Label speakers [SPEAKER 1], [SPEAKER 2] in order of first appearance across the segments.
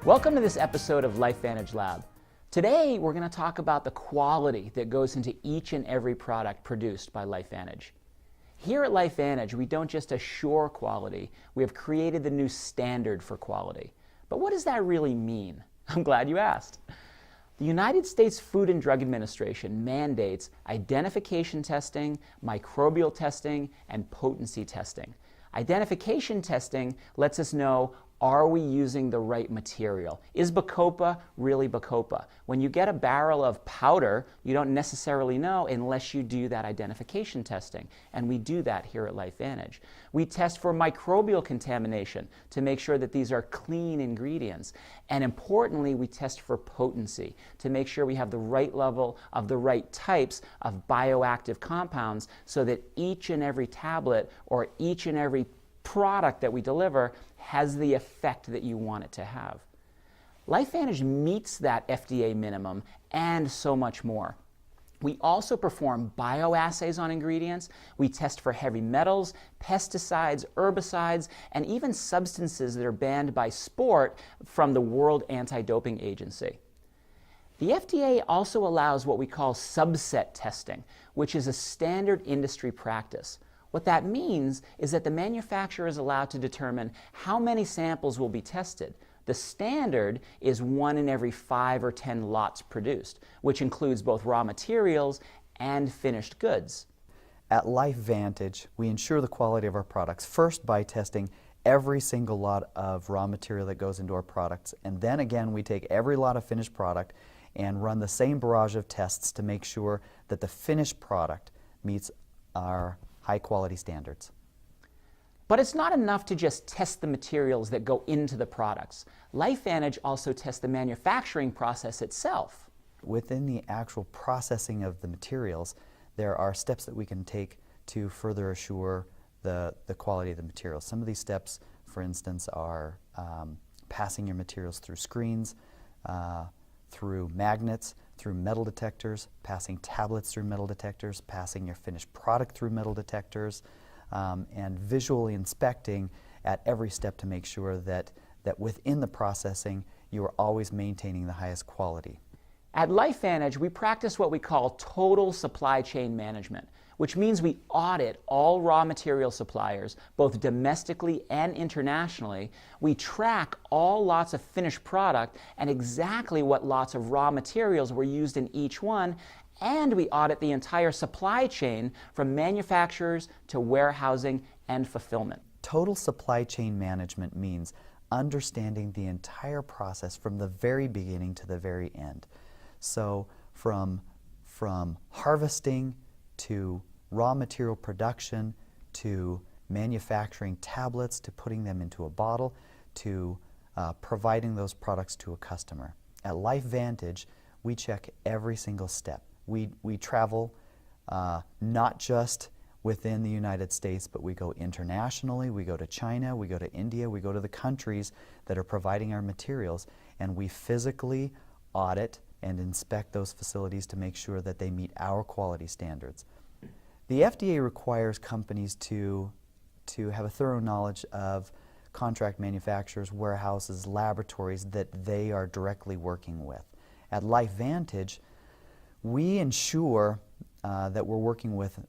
[SPEAKER 1] Welcome to this episode of LifeVantage Lab. Today we're going to talk about the quality that goes into each and every product produced by LifeVantage. Here at LifeVantage, we don't just assure quality, we have created the new standard for quality. But what does that really mean? I'm glad you asked. The United States Food and Drug Administration mandates identification testing, microbial testing, and potency testing. Identification testing lets us know, are we using the right material? Is Bacopa really Bacopa? When you get a barrel of powder, you don't necessarily know unless you do that identification testing. And we do that here at LifeVantage. We test for microbial contamination to make sure that these are clean ingredients. And importantly, we test for potency to make sure we have the right level of the right types of bioactive compounds so that each and every tablet or each and every product that we deliver has the effect that you want it to have. LifeVantage meets that FDA minimum and so much more. We also perform bioassays on ingredients. We test for heavy metals, pesticides, herbicides, and even substances that are banned by sport from the World Anti-Doping Agency. The FDA also allows what we call subset testing, which is a standard industry practice. What that means is that the manufacturer is allowed to determine how many samples will be tested. The standard is 1 in every 5 or 10 lots produced, which includes both raw materials and finished goods.
[SPEAKER 2] At LifeVantage, we ensure the quality of our products first by testing every single lot of raw material that goes into our products, and then again we take every lot of finished product and run the same barrage of tests to make sure that the finished product meets our high-quality standards.
[SPEAKER 1] But it's not enough to just test the materials that go into the products. LifeVantage also tests the manufacturing process itself.
[SPEAKER 2] Within the actual processing of the materials, there are steps that we can take to further assure the quality of the materials. Some of these steps, for instance, are passing your materials through screens, through magnets, through metal detectors, passing tablets through metal detectors, passing your finished product through metal detectors, and visually inspecting at every step to make sure that within the processing you are always maintaining the highest quality.
[SPEAKER 1] At LifeVantage, we practice what we call total supply chain management, which means we audit all raw material suppliers, both domestically and internationally. We track all lots of finished product and exactly what lots of raw materials were used in each one, and we audit the entire supply chain from manufacturers to warehousing and fulfillment.
[SPEAKER 2] Total supply chain management means understanding the entire process from the very beginning to the very end. So from harvesting to raw material production to manufacturing tablets to putting them into a bottle to providing those products to a customer. At LifeVantage, we check every single step. We travel not just within the United States, but we go internationally, we go to China, we go to India, we go to the countries that are providing our materials, and we physically audit and inspect those facilities to make sure that they meet our quality standards. The FDA requires companies to have a thorough knowledge of contract manufacturers, warehouses, laboratories that they are directly working with. At LifeVantage, we ensure that we're working with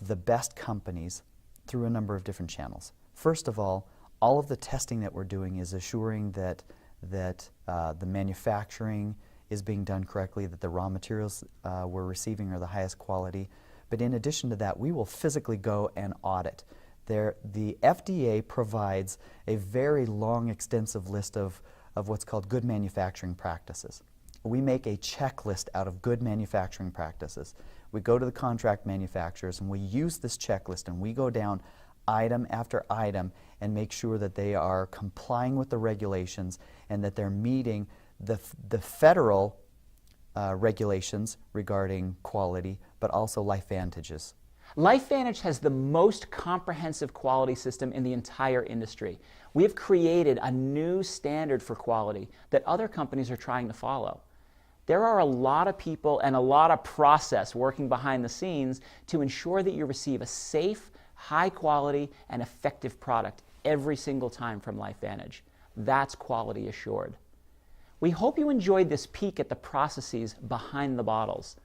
[SPEAKER 2] the best companies through a number of different channels. First of all of the testing that we're doing is assuring that the manufacturing is being done correctly, that the raw materials we're receiving are the highest quality. But in addition to that, we will physically go and audit. The FDA provides a very long, extensive list of what's called good manufacturing practices. We make a checklist out of good manufacturing practices. We go to the contract manufacturers and we use this checklist and we go down item after item and make sure that they are complying with the regulations and that they're meeting the federal regulations regarding quality, but also LifeVantage's.
[SPEAKER 1] LifeVantage has the most comprehensive quality system in the entire industry. We have created a new standard for quality that other companies are trying to follow. There are a lot of people and a lot of process working behind the scenes to ensure that you receive a safe, high quality, and effective product every single time from LifeVantage. That's quality assured. We hope you enjoyed this peek at the processes behind the bottles.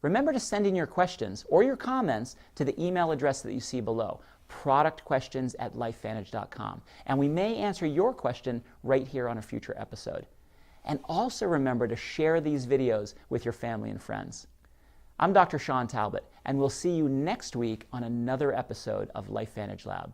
[SPEAKER 1] Remember to send in your questions or your comments to the email address that you see below, productquestions@lifevantage.com, and we may answer your question right here on a future episode. And also remember to share these videos with your family and friends. I'm Dr. Sean Talbot, and we'll see you next week on another episode of LifeVantage Lab.